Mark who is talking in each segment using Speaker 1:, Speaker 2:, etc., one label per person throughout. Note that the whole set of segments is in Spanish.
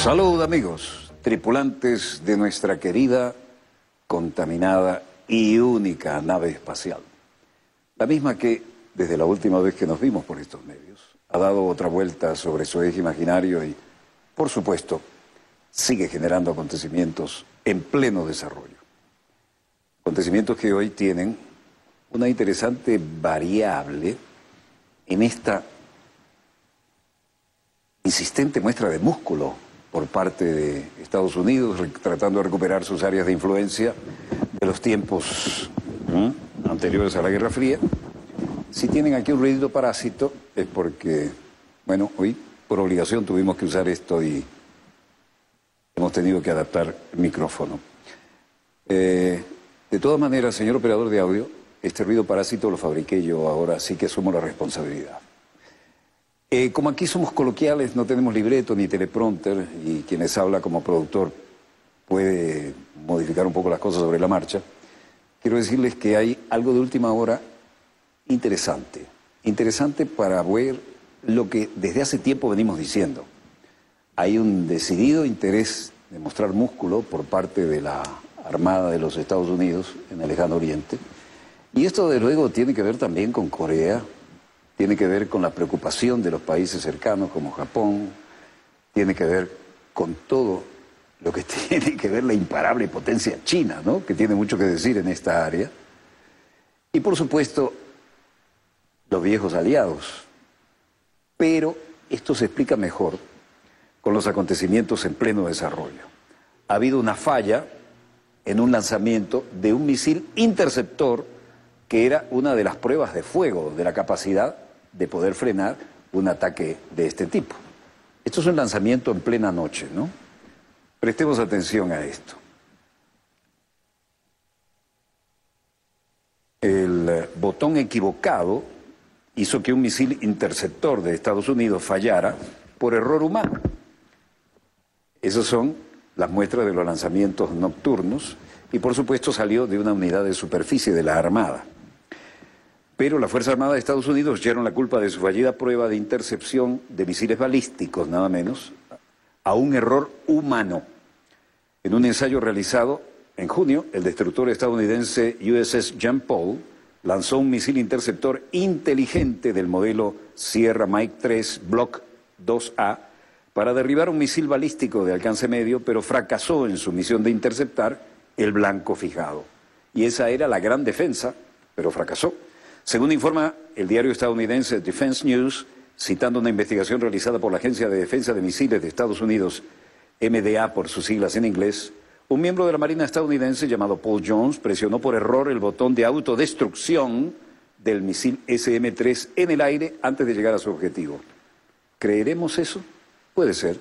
Speaker 1: Salud, amigos, tripulantes de nuestra querida, contaminada y única nave espacial. La misma que, desde la última vez que nos vimos por estos medios, ha dado otra vuelta sobre su eje imaginario y, por supuesto, sigue generando acontecimientos en pleno desarrollo. Acontecimientos que hoy tienen una interesante variable en esta insistente muestra de músculo por parte de Estados Unidos, tratando de recuperar sus áreas de influencia de los tiempos anteriores a la Guerra Fría. Si tienen aquí un ruido parásito es porque, bueno, hoy por obligación tuvimos que usar esto y hemos tenido que adaptar el micrófono. De todas maneras, señor operador de audio, este ruido parásito lo fabriqué yo, ahora sí que asumo la responsabilidad. Como aquí somos coloquiales, no tenemos libreto ni teleprompter y quienes habla como productor puede modificar un poco las cosas sobre la marcha, quiero decirles que hay algo de última hora interesante. Interesante para ver lo que desde hace tiempo venimos diciendo. Hay un decidido interés de mostrar músculo por parte de la Armada de los Estados Unidos en el Lejano Oriente. Y esto, de luego, tiene que ver también con Corea, tiene que ver con la preocupación de los países cercanos como Japón, tiene que ver con todo lo que tiene que ver la imparable potencia china, ¿no?, que tiene mucho que decir en esta área. Y, por supuesto, los viejos aliados. Pero esto se explica mejor con los acontecimientos en pleno desarrollo. Ha habido una falla en un lanzamiento de un misil interceptor que era una de las pruebas de fuego de la capacidad de poder frenar un ataque de este tipo. Esto es un lanzamiento en plena noche, ¿no? Prestemos atención a esto. El botón equivocado hizo que un misil interceptor de Estados Unidos fallara por error humano. Esas son las muestras de los lanzamientos nocturnos y, por supuesto, salió de una unidad de superficie de la Armada. Pero la Fuerza Armada de Estados Unidos echaron la culpa de su fallida prueba de intercepción de misiles balísticos, nada menos, a un error humano. En un ensayo realizado en junio, el destructor estadounidense USS Jean Paul lanzó un misil interceptor inteligente del modelo Sierra Mike 3 Block 2A para derribar un misil balístico de alcance medio, pero fracasó en su misión de interceptar el blanco fijado. Y esa era la gran defensa, pero fracasó. Según informa el diario estadounidense Defense News, citando una investigación realizada por la Agencia de Defensa de Misiles de Estados Unidos, MDA por sus siglas en inglés, un miembro de la Marina estadounidense llamado Paul Jones presionó por error el botón de autodestrucción del misil SM-3 en el aire antes de llegar a su objetivo. ¿Creeremos eso? Puede ser.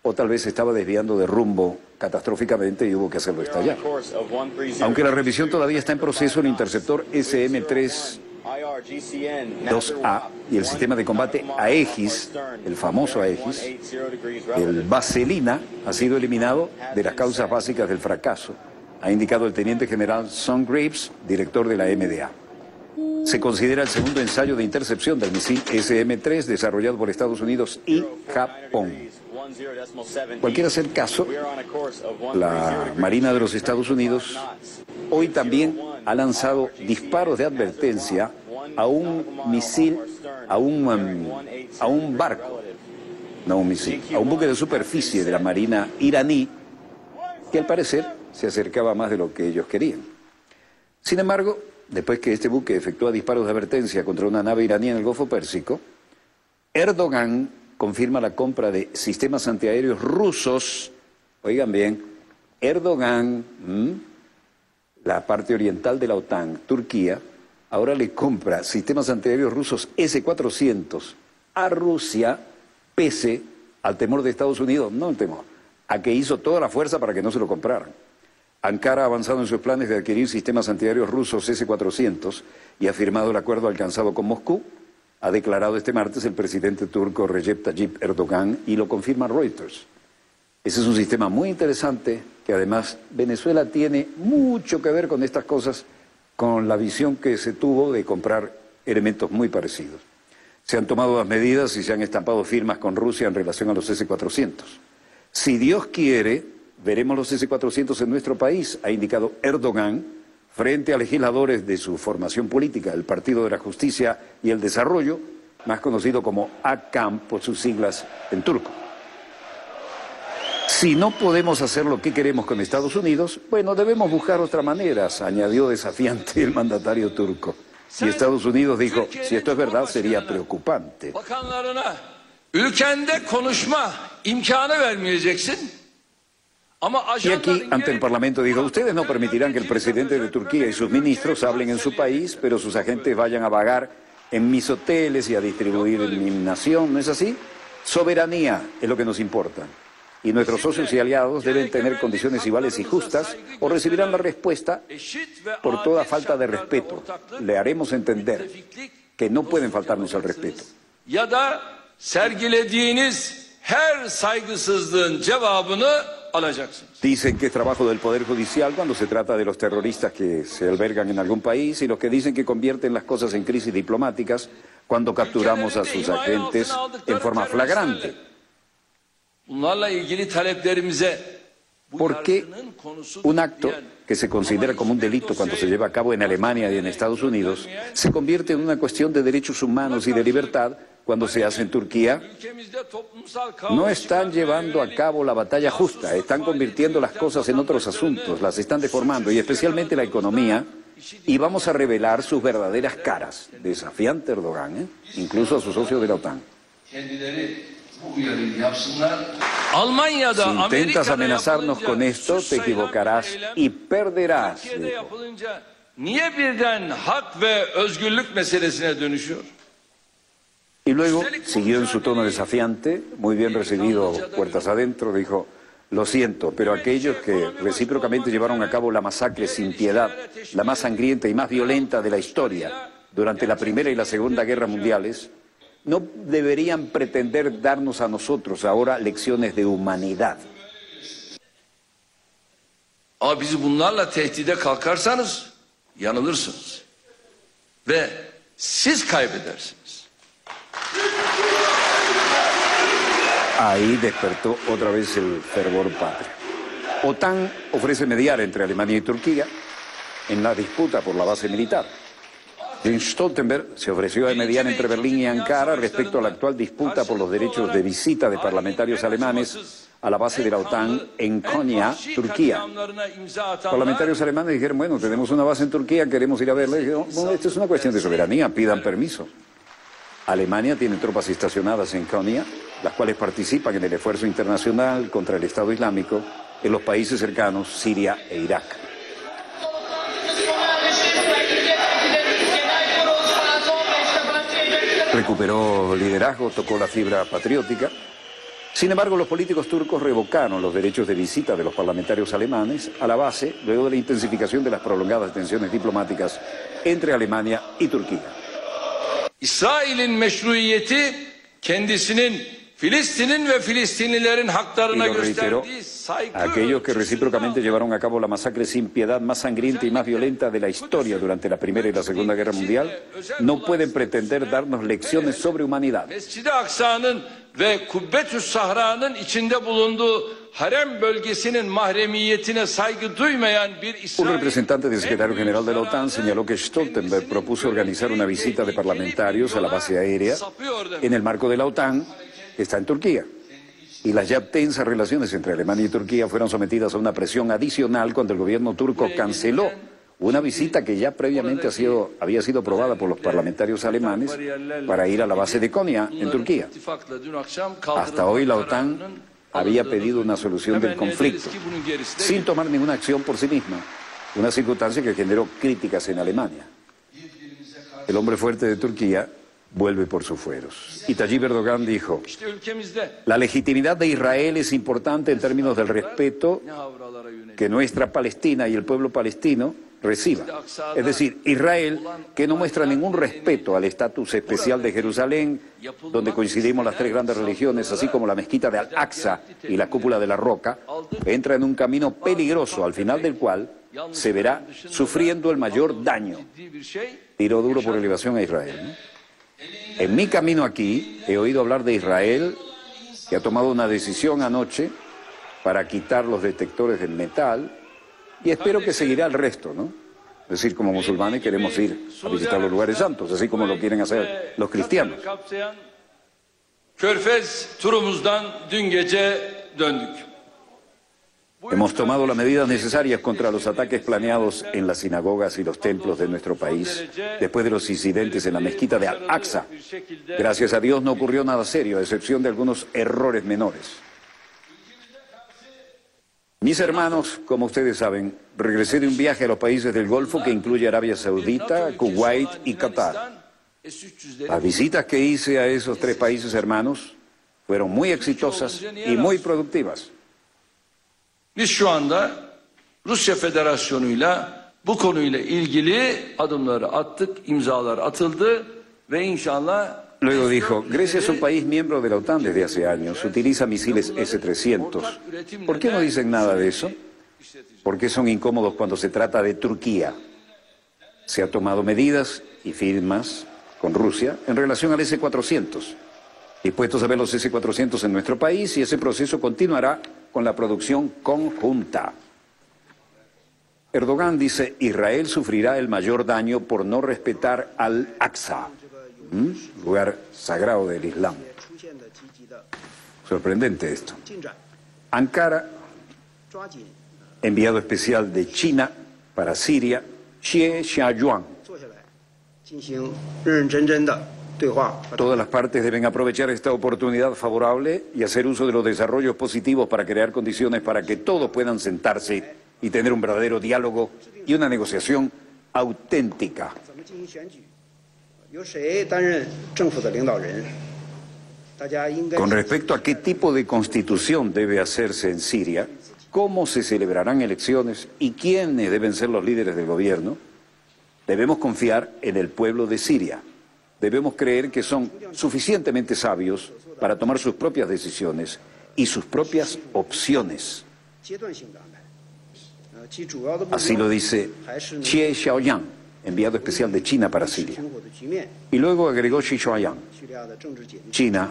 Speaker 1: O tal vez se estaba desviando de rumbo catastróficamente y hubo que hacerlo estallar. Aunque la revisión todavía está en proceso, el interceptor SM-3 2A y el sistema de combate Aegis, el famoso Aegis, el Vaselina, ha sido eliminado de las causas básicas del fracaso, ha indicado el teniente general Son Graves, director de la MDA. Se considera el segundo ensayo de intercepción del misil SM-3 desarrollado por Estados Unidos y Japón. Cualquiera sea el caso, la Marina de los Estados Unidos hoy también ha lanzado disparos de advertencia a un misil, a un barco, no un misil, a un buque de superficie de la Marina iraní que al parecer se acercaba más de lo que ellos querían. Sin embargo, después que este buque efectúa disparos de advertencia contra una nave iraní en el Golfo Pérsico, Erdogan confirma la compra de sistemas antiaéreos rusos. Oigan bien, Erdogan, la parte oriental de la OTAN, Turquía, ahora le compra sistemas antiaéreos rusos S-400 a Rusia, pese al temor de Estados Unidos, no el temor, a que hizo toda la fuerza para que no se lo compraran. Ankara ha avanzado en sus planes de adquirir sistemas antiaéreos rusos S-400 y ha firmado el acuerdo alcanzado con Moscú, ha declarado este martes el presidente turco Recep Tayyip Erdogan y lo confirma Reuters. Ese es un sistema muy interesante que además Venezuela tiene mucho que ver con estas cosas, con la visión que se tuvo de comprar elementos muy parecidos. Se han tomado las medidas y se han estampado firmas con Rusia en relación a los S-400. Si Dios quiere, veremos los S-400 en nuestro país, ha indicado Erdogan, frente a legisladores de su formación política, el Partido de la Justicia y el Desarrollo, más conocido como AKAM por sus siglas en turco. Si no podemos hacer lo que queremos con Estados Unidos, bueno, debemos buscar otras maneras, añadió desafiante el mandatario turco. Y Estados Unidos dijo, si esto es verdad, sería preocupante. Y aquí, ante el Parlamento, dijo, ustedes no permitirán que el presidente de Turquía y sus ministros hablen en su país, pero sus agentes vayan a vagar en mis hoteles y a distribuir en mi nación, ¿no es así? Soberanía es lo que nos importa. Y nuestros socios y aliados deben tener condiciones iguales y justas o recibirán la respuesta por toda falta de respeto. Le haremos entender que no pueden faltarnos al respeto.
Speaker 2: Ya da sergilediğiniz her saygısızlığın cevabını alacaksınız.
Speaker 1: Dicen que es trabajo del Poder Judicial cuando se trata de los terroristas que se albergan en algún país y los que dicen que convierten las cosas en crisis diplomáticas cuando capturamos a sus agentes en forma flagrante. ¿Por qué un acto que se considera como un delito cuando se lleva a cabo en Alemania y en Estados Unidos se convierte en una cuestión de derechos humanos y de libertad cuando se hace en Turquía? No están llevando a cabo la batalla justa, están convirtiendo las cosas en otros asuntos, las están deformando, y especialmente la economía, y vamos a revelar sus verdaderas caras. Desafiante Erdogan, incluso a sus socios de la OTAN. Si intentas amenazarnos con esto, te equivocarás y perderás. Y luego siguió en su tono desafiante, muy bien recibido puertas adentro, dijo, lo siento, pero aquellos que recíprocamente llevaron a cabo la masacre sin piedad, la más sangrienta y más violenta de la historia, durante la Primera y la Segunda Guerra Mundiales, no deberían pretender darnos a nosotros ahora lecciones de humanidad.
Speaker 2: Ama bizi bunlarla tehdide kalkarsanız yanılırsınız ve siz kaybedersiniz.
Speaker 1: Ahí despertó otra vez el fervor patrio. OTAN ofrece mediar entre Alemania y Turquía en la disputa por la base militar. Jens Stoltenberg se ofreció a mediar entre Berlín y Ankara respecto a la actual disputa por los derechos de visita de parlamentarios alemanes a la base de la OTAN en Konya, Turquía. Parlamentarios alemanes dijeron, bueno, tenemos una base en Turquía, queremos ir a verla. Y dijeron, bueno, esto es una cuestión de soberanía, pidan permiso. Alemania tiene tropas estacionadas en Konya, las cuales participan en el esfuerzo internacional contra el Estado Islámico en los países cercanos, Siria e Irak. Recuperó liderazgo, tocó la fibra patriótica. Sin embargo, los políticos turcos revocaron los derechos de visita de los parlamentarios alemanes a la base luego de la intensificación de las prolongadas tensiones diplomáticas entre Alemania y Turquía.
Speaker 2: İsrail'in meşruiyeti kendisinin Filistin'in ve Filistinlilerin haklarına gösterdiği saygı.
Speaker 1: Aquellos que recíprocamente llevaron a cabo la masacre sin piedad más sangrienta y más violenta de la historia durante la Primera y la Segunda Guerra Mundial no pueden pretender darnos lecciones sobre humanidad.
Speaker 2: Mescid-i Aksa'nın ve Kubbetü's Sahra'nın içinde bulunduğu harem bölgesinin mahremiyetine saygı duymayan bir
Speaker 1: Un
Speaker 2: İsrail.
Speaker 1: representante del secretario general de la OTAN señaló que Stoltenberg propuso organizar una visita de parlamentarios a la base aérea en el marco de la OTAN, que está en Turquía. Y las ya tensas relaciones entre Alemania y Turquía fueron sometidas a una presión adicional cuando el gobierno turco canceló una visita que ya previamente había sido aprobada por los parlamentarios alemanes para ir a la base de Konya, en Turquía. Hasta hoy la OTAN había pedido una solución del conflicto, sin tomar ninguna acción por sí misma, una circunstancia que generó críticas en Alemania. El hombre fuerte de Turquía vuelve por sus fueros. Y Tayyip Erdogan dijo, la legitimidad de Israel es importante en términos del respeto que nuestra Palestina y el pueblo palestino reciba. Es decir, Israel, que no muestra ningún respeto al estatus especial de Jerusalén, donde coincidimos las tres grandes religiones, así como la mezquita de Al-Aqsa y la cúpula de la Roca, entra en un camino peligroso, al final del cual se verá sufriendo el mayor daño. Tiro duro por elevación a Israel, ¿no? En mi camino aquí he oído hablar de Israel, que ha tomado una decisión anoche para quitar los detectores del metal, y espero que seguirá el resto, ¿no? Es decir, como musulmanes queremos ir a visitar los lugares santos, así como lo quieren hacer los cristianos.
Speaker 2: Körfez turumuzdan dün gece döndük.
Speaker 1: Hemos tomado las medidas necesarias contra los ataques planeados en las sinagogas y los templos de nuestro país, después de los incidentes en la mezquita de Al-Aqsa. Gracias a Dios no ocurrió nada serio, a excepción de algunos errores menores. Mis hermanos, como ustedes saben, regresé de un viaje a los países del Golfo que incluye Arabia Saudita, Kuwait y Qatar. Las visitas que hice a esos tres países hermanos fueron muy exitosas y muy productivas.
Speaker 2: Biz şu anda Rusya Federasyonu'yla bu konuyla ilgili adımları attık, imzalar atıldı ve inşallah...
Speaker 1: Luego dijo, Grecia es un país miembro de la OTAN desde hace años, utiliza misiles S-300. ¿Por qué no dicen nada de eso? ¿Por qué son incómodos cuando se trata de Turquía? Se ha tomado medidas y firmas con Rusia en relación al S-400. Dispuestos a ver los S-400 en nuestro país, y ese proceso continuará con la producción conjunta. Erdogan dice, Israel sufrirá el mayor daño por no respetar Al-Aqsa, lugar sagrado del Islam. Sorprendente esto. Ankara, enviado especial de China para Siria, Xie Xiaoyuan. Todas las partes deben aprovechar esta oportunidad favorable y hacer uso de los desarrollos positivos para crear condiciones para que todos puedan sentarse y tener un verdadero diálogo y una negociación auténtica. Con respecto a qué tipo de constitución debe hacerse en Siria, cómo se celebrarán elecciones y quiénes deben ser los líderes del gobierno, debemos confiar en el pueblo de Siria. Debemos creer que son suficientemente sabios para tomar sus propias decisiones y sus propias opciones. Así lo dice Xie Xiaoyang, enviado especial de China para Siria. Y luego agregó Xi Xiaoyang, China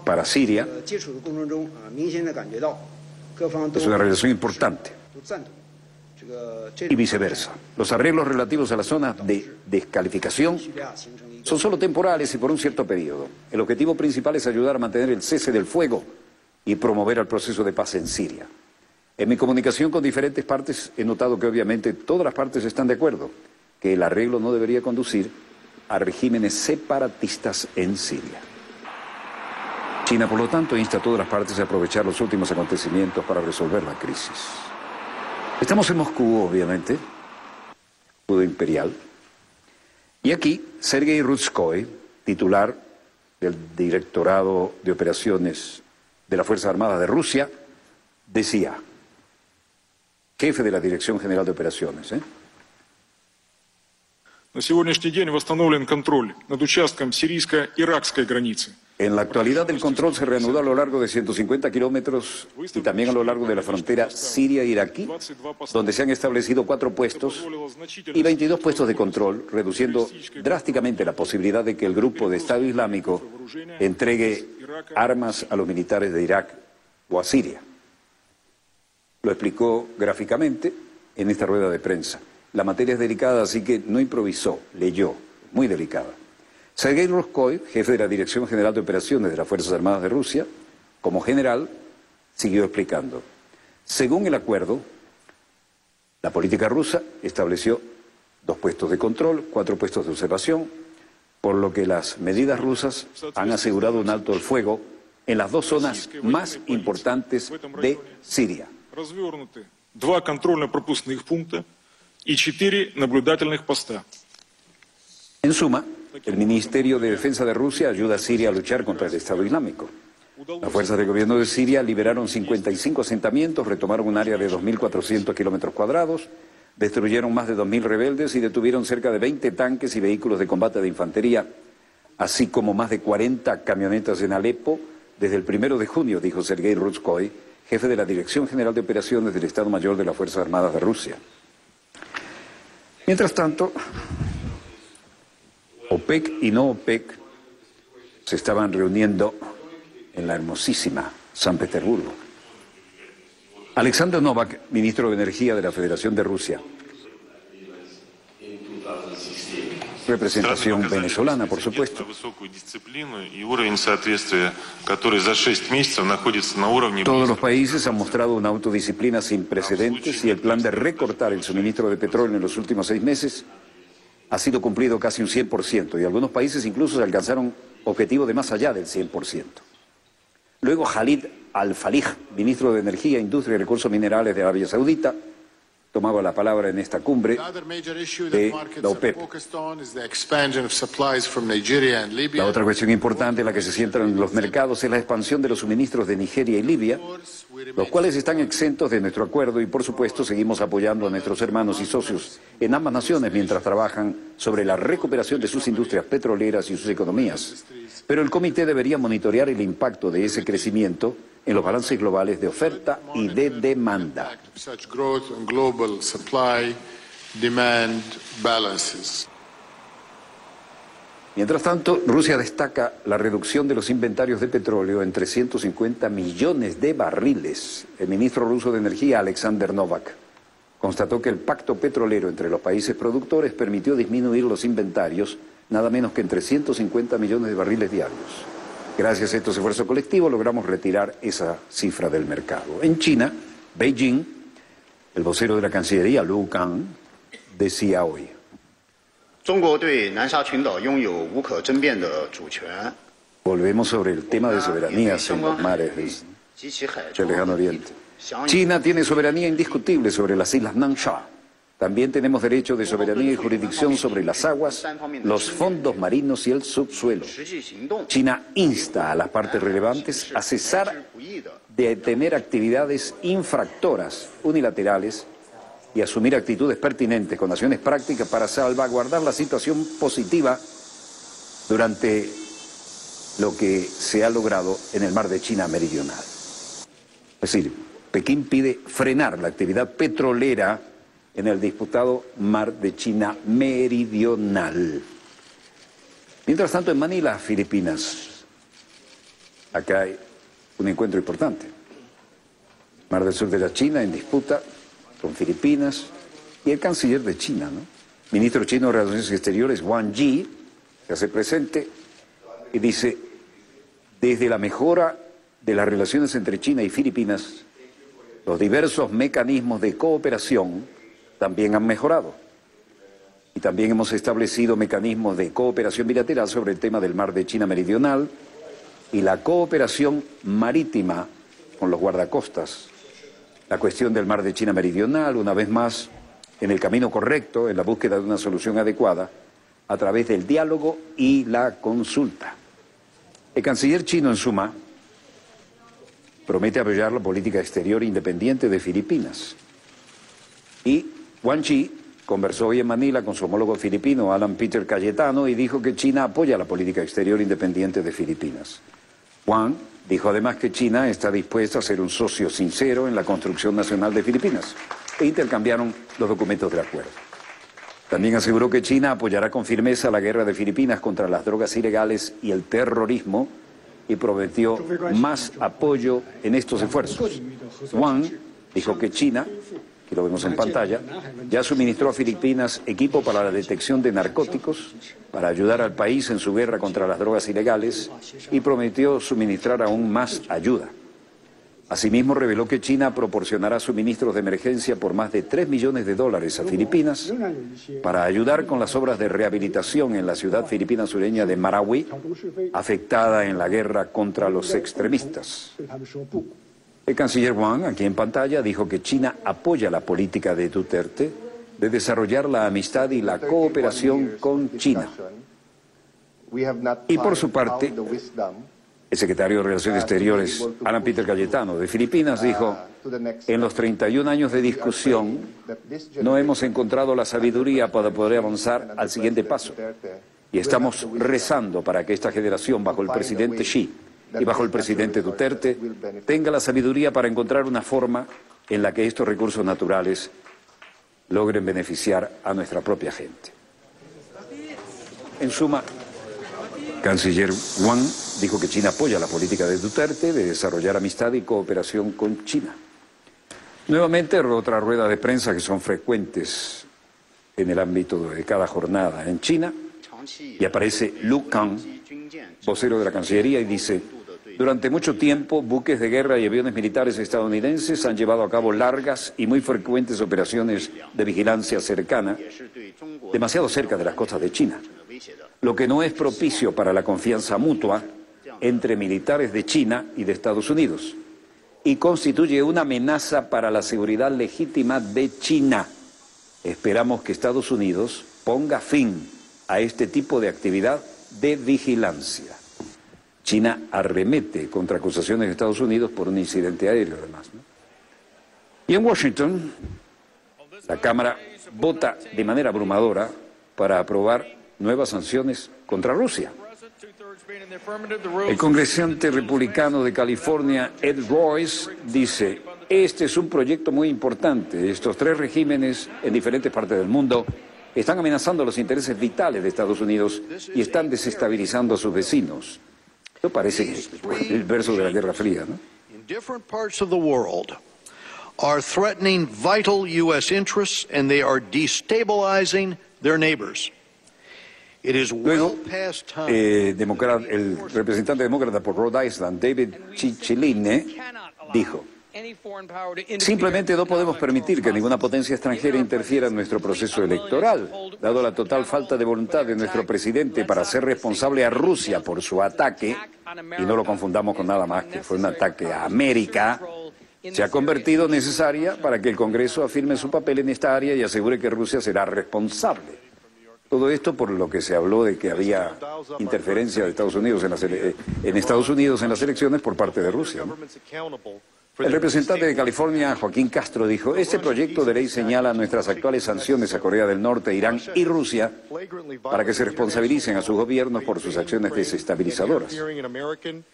Speaker 1: para Siria. Es una relación importante. Y viceversa. Los arreglos relativos a las zonas de descalificación son solo temporales y por un cierto periodo. El objetivo principal es ayudar a mantener el cese del fuego y promover el proceso de paz en Siria. En mi comunicación con diferentes partes he notado que obviamente todas las partes están de acuerdo que el arreglo no debería conducir a regímenes separatistas en Siria. China, por lo tanto, insta a todas las partes a aprovechar los últimos acontecimientos para resolver la crisis. Estamos en Moscú, obviamente, escudo imperial, y aquí Sergei Rutskoy, titular del Directorado de Operaciones de las Fuerzas Armadas de Rusia, decía, jefe de la Dirección General de Operaciones,
Speaker 3: На сегодняшний день восстановлен контроль над участком сирийско-иракской границы.
Speaker 1: En la actualidad el control se reanudó a lo largo de 150 kilómetros y también a lo largo de la frontera siria-iraquí, donde se han establecido 4 puestos y 22 puestos de control, reduciendo drásticamente la posibilidad de que el grupo de Estado Islámico entregue armas a los militares de Irak o a Siria. Lo explicó gráficamente en esta rueda de prensa. La materia es delicada, así que no improvisó, leyó, muy delicada. Sergei Rutskoy, jefe de la Dirección General de Operaciones de las Fuerzas Armadas de Rusia, como general, siguió explicando. Según el acuerdo, la política rusa estableció 2 puestos de control, 4 puestos de observación, por lo que las medidas rusas han asegurado un alto el fuego en las 2 zonas más importantes de Siria.
Speaker 3: Развернуты 2 контрольно-пропускных пункта y 4 наблюдательных поста.
Speaker 1: En suma, el Ministerio de Defensa de Rusia ayuda a Siria a luchar contra el Estado Islámico. Las fuerzas del gobierno de Siria liberaron 55 asentamientos, retomaron un área de 2.400 kilómetros cuadrados, destruyeron más de 2.000 rebeldes y detuvieron cerca de 20 tanques y vehículos de combate de infantería, así como más de 40 camionetas en Alepo desde el 1 de junio, dijo Sergei Rutskoy, jefe de la Dirección General de Operaciones del Estado Mayor de las Fuerzas Armadas de Rusia. Mientras tanto, OPEC y no OPEC se estaban reuniendo en la hermosísima San Petersburgo. Alexander Novak, ministro de Energía de la Federación de Rusia, representación venezolana, por supuesto. Todos los países han mostrado una autodisciplina sin precedentes y el plan de recortar el suministro de petróleo en los últimos 6 meses ha sido cumplido casi un 100% y algunos países incluso se alcanzaron objetivos de más allá del 100%. Luego Khalid Al-Falih, ministro de Energía, Industria y Recursos Minerales de Arabia Saudita, tomaba la palabra en esta cumbre de la OPEP. La otra cuestión importante en la que se centran los mercados es la expansión de los suministros de Nigeria y Libia, los cuales están exentos de nuestro acuerdo y por supuesto seguimos apoyando a nuestros hermanos y socios en ambas naciones mientras trabajan sobre la recuperación de sus industrias petroleras y sus economías. Pero el comité debería monitorear el impacto de ese crecimiento en los balances globales de oferta y de demanda. Mientras tanto, Rusia destaca la reducción de los inventarios de petróleo en 350 millones de barriles. El ministro ruso de Energía, Alexander Novak, constató que el pacto petrolero entre los países productores permitió disminuir los inventarios nada menos que en 350 millones de barriles diarios. Gracias a estos esfuerzos colectivos logramos retirar esa cifra del mercado. En China, Beijing, el vocero de la Cancillería, Lu Kang, decía hoy: volvemos sobre el tema de soberanías en los mares del Lejano Oriente. China tiene soberanía indiscutible sobre las islas Nansha. También tenemos derecho de soberanía y jurisdicción sobre las aguas, los fondos marinos y el subsuelo. China insta a las partes relevantes a cesar de tener actividades infractoras unilaterales y asumir actitudes pertinentes con acciones prácticas para salvaguardar la situación positiva durante lo que se ha logrado en el mar de China Meridional. Es decir, Pekín pide frenar la actividad petrolera en el disputado mar de China Meridional. Mientras tanto, en Manila, Filipinas, acá hay un encuentro importante. Mar del Sur de la China en disputa con Filipinas y el canciller de China, ¿no? Ministro chino de Relaciones Exteriores, Wang Yi, se hace presente y dice: desde la mejora de las relaciones entre China y Filipinas, los diversos mecanismos de cooperación también han mejorado. Y también hemos establecido mecanismos de cooperación bilateral sobre el tema del mar de China Meridional y la cooperación marítima con los guardacostas. La cuestión del mar de China Meridional, una vez más, en el camino correcto, en la búsqueda de una solución adecuada, a través del diálogo y la consulta. El canciller chino, en suma, promete apoyar la política exterior independiente de Filipinas. Y Wang Yi conversó hoy en Manila con su homólogo filipino, Alan Peter Cayetano, y dijo que China apoya la política exterior independiente de Filipinas. Wang dijo además que China está dispuesta a ser un socio sincero en la construcción nacional de Filipinas, e intercambiaron los documentos del acuerdo. También aseguró que China apoyará con firmeza la guerra de Filipinas contra las drogas ilegales y el terrorismo, y prometió más apoyo en estos esfuerzos. Wang dijo que China, que lo vemos en pantalla, ya suministró a Filipinas equipo para la detección de narcóticos, para ayudar al país en su guerra contra las drogas ilegales, y prometió suministrar aún más ayuda. Asimismo, reveló que China proporcionará suministros de emergencia por más de $3 millones a Filipinas para ayudar con las obras de rehabilitación en la ciudad filipina sureña de Marawi, afectada en la guerra contra los extremistas. El canciller Wang, aquí en pantalla, dijo que China apoya la política de Duterte de desarrollar la amistad y la cooperación con China. Y por su parte, el secretario de Relaciones Exteriores, Alan Peter Cayetano, de Filipinas, dijo: en los 31 años de discusión no hemos encontrado la sabiduría para poder avanzar al siguiente paso. Y estamos rezando para que esta generación, bajo el presidente Xi y bajo el presidente Duterte tenga la sabiduría para encontrar una forma en la que estos recursos naturales logren beneficiar a nuestra propia gente. En suma, canciller Wang dijo que China apoya la política de Duterte de desarrollar amistad y cooperación con China. Nuevamente, otra rueda de prensa que son frecuentes en el ámbito de cada jornada en China, y aparece Lu Kang, vocero de la Cancillería, y dice: durante mucho tiempo, buques de guerra y aviones militares estadounidenses han llevado a cabo largas y muy frecuentes operaciones de vigilancia cercana, demasiado cerca de las costas de China, lo que no es propicio para la confianza mutua entre militares de China y de Estados Unidos, y constituye una amenaza para la seguridad legítima de China. Esperamos que Estados Unidos ponga fin a este tipo de actividad de vigilancia. China arremete contra acusaciones de Estados Unidos por un incidente aéreo, además, ¿no? Y en Washington, la Cámara vota de manera abrumadora para aprobar nuevas sanciones contra Rusia. El congresante republicano de California, Ed Royce, dice: este es un proyecto muy importante. Estos tres regímenes en diferentes partes del mundo están amenazando los intereses vitales de Estados Unidos y están desestabilizando a sus vecinos. Esto parece el verso de la Guerra Fría, ¿no?
Speaker 4: In different parts of the world are threatening vital U.S. interests and they are destabilizing their neighbors. It is well
Speaker 1: Luego,
Speaker 4: past time.
Speaker 1: el representante demócrata por Rhode Island, David Cicilline, dijo: simplemente no podemos permitir que ninguna potencia extranjera interfiera en nuestro proceso electoral, dado la total falta de voluntad de nuestro presidente para hacer responsable a Rusia por su ataque, y no lo confundamos con nada más que fue un ataque a América, se ha convertido necesaria para que el Congreso afirme su papel en esta área y asegure que Rusia será responsable. Todo esto por lo que se habló de que había interferencia de Estados Unidos en las elecciones por parte de Rusia, ¿no? El representante de California, Joaquín Castro, dijo: este proyecto de ley señala nuestras actuales sanciones a Corea del Norte, Irán y Rusia para que se responsabilicen a sus gobiernos por sus acciones desestabilizadoras.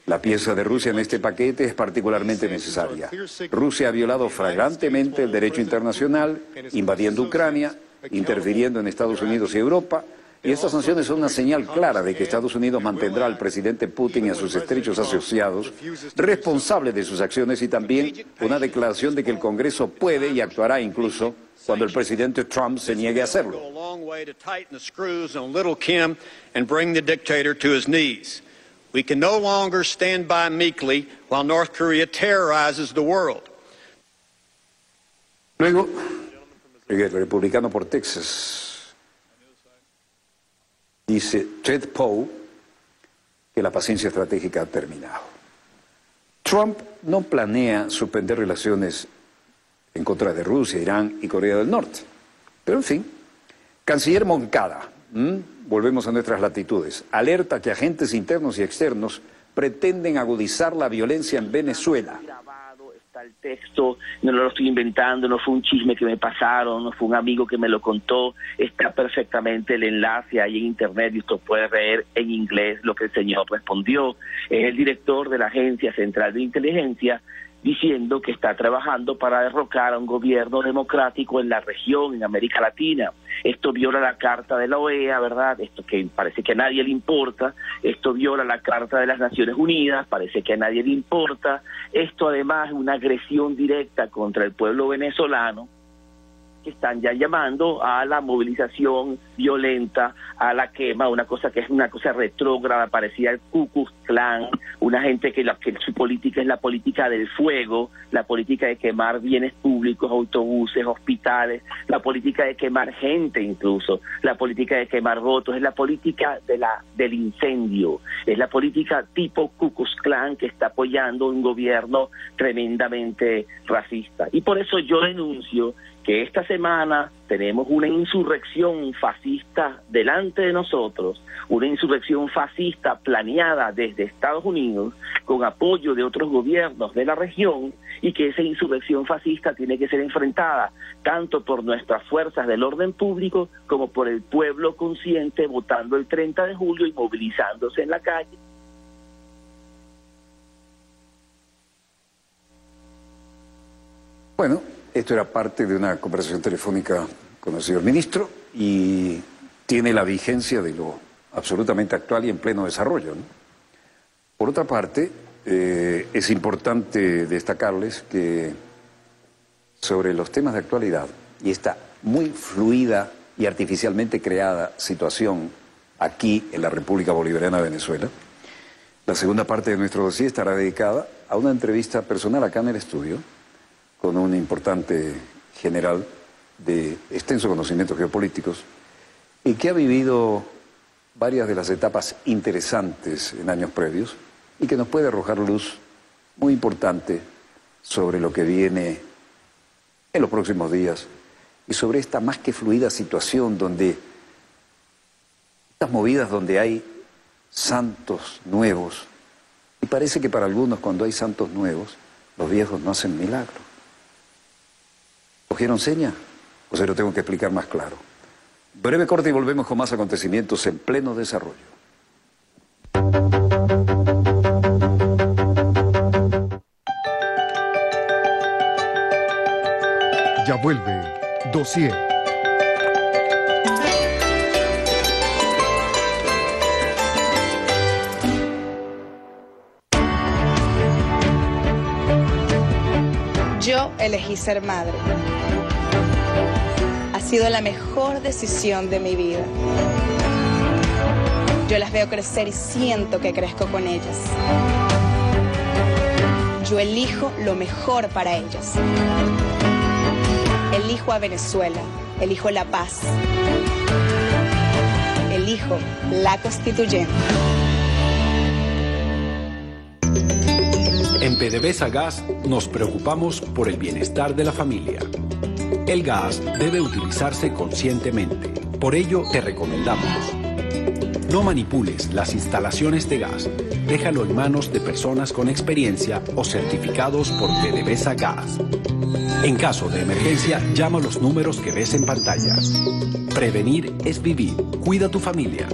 Speaker 1: La pieza de Rusia en este paquete es particularmente necesaria. Rusia ha violado flagrantemente el derecho internacional, invadiendo Ucrania, interfiriendo en Estados Unidos y Europa, y estas sanciones son una señal clara de que Estados Unidos mantendrá al presidente Putin y a sus estrechos asociados responsables de sus acciones, y también una declaración de que el Congreso puede y actuará incluso cuando el presidente Trump se niegue a hacerlo.
Speaker 4: We can no longer stand by meekly while North Korea terrorizes the world.
Speaker 1: Luego, el republicano por Texas dice Ted Poe que la paciencia estratégica ha terminado. Trump no planea suspender relaciones en contra de Rusia, Irán y Corea del Norte. Pero en fin, canciller Moncada, volvemos a nuestras latitudes, alerta que agentes internos y externos pretenden agudizar la violencia en Venezuela.
Speaker 5: El texto, no lo estoy inventando, no fue un chisme que me pasaron, no fue un amigo que me lo contó, está perfectamente el enlace ahí en internet y usted puede leer en inglés lo que el señor respondió. Es el director de la Agencia Central de Inteligencia diciendo que está trabajando para derrocar a un gobierno democrático en la región, en América Latina. Esto viola la Carta de la OEA, ¿verdad? Esto que parece que a nadie le importa. Esto viola la Carta de las Naciones Unidas, parece que a nadie le importa. Esto además es una agresión directa contra el pueblo venezolano, que están ya llamando a la movilización violenta, a la quema, una cosa que es una cosa retrógrada, parecida al Ku Klux Klan, una gente que su política es la política del fuego, la política de quemar bienes públicos, autobuses, hospitales, la política de quemar gente incluso, la política de quemar votos, es la política del incendio, es la política tipo Ku Klux Klan que está apoyando un gobierno tremendamente racista. Y por eso yo denuncio que esta semana tenemos una insurrección fascista delante de nosotros, una insurrección fascista planeada desde Estados Unidos con apoyo de otros gobiernos de la región, y que esa insurrección fascista tiene que ser enfrentada tanto por nuestras fuerzas del orden público como por el pueblo consciente votando el 30 de julio y movilizándose en la calle.
Speaker 1: Bueno, esto era parte de una conversación telefónica con el señor ministro y tiene la vigencia de lo absolutamente actual y en pleno desarrollo, ¿no? Por otra parte, es importante destacarles que sobre los temas de actualidad y esta muy fluida y artificialmente creada situación aquí en la República Bolivariana de Venezuela, la segunda parte de nuestro dossier estará dedicada a una entrevista personal acá en el estudio con un importante general de extenso conocimientos geopolíticos y que ha vivido varias de las etapas interesantes en años previos y que nos puede arrojar luz muy importante sobre lo que viene en los próximos días y sobre esta más que fluida situación donde estas movidas donde hay santos nuevos y parece que para algunos cuando hay santos nuevos los viejos no hacen milagro. ¿Cogieron seña? ¿O se lo tengo que explicar más claro? Breve corte y volvemos con más acontecimientos en pleno desarrollo.
Speaker 6: Ya vuelve Dossier.
Speaker 7: Yo elegí ser madre. Ha sido la mejor decisión de mi vida. Yo las veo crecer y siento que crezco con ellas. Yo elijo lo mejor para ellas. Elijo a Venezuela, elijo la paz, elijo la Constituyente.
Speaker 8: En PDVSA Gas nos preocupamos por el bienestar de la familia. El gas debe utilizarse conscientemente. Por ello te recomendamos: no manipules las instalaciones de gas. Déjalo en manos de personas con experiencia o certificados por PDVSA Gas. En caso de emergencia, llama a los números que ves en pantalla. Prevenir es vivir. Cuida tu familia.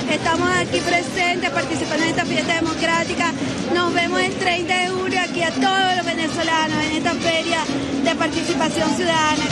Speaker 9: Estamos aquí presentes participando en esta fiesta democrática. Nos vemos el 30 de julio aquí a todos los venezolanos en esta feria de participación ciudadana.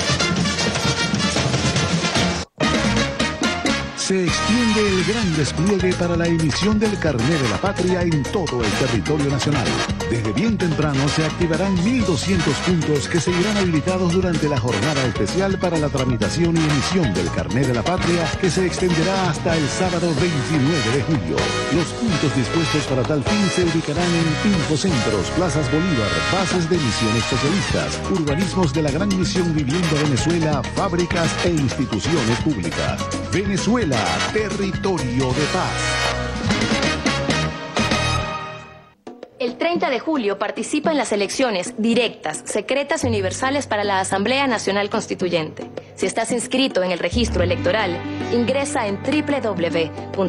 Speaker 6: Se extiende el gran despliegue para la emisión del Carné de la Patria en todo el territorio nacional. Desde bien temprano se activarán 1.200 puntos que seguirán habilitados durante la jornada especial para la tramitación y emisión del Carné de la Patria, que se extenderá hasta el sábado 29 de julio. Los puntos dispuestos para tal fin se ubicarán en infocentros, plazas Bolívar, bases de misiones socialistas, urbanismos de la Gran Misión Vivienda Venezuela, fábricas e instituciones públicas. Venezuela, territorio de paz.
Speaker 10: El 30 de julio participa en las elecciones directas, secretas y universales para la Asamblea Nacional Constituyente. Si estás inscrito en el registro electoral, ingresa en www.cne.gov.be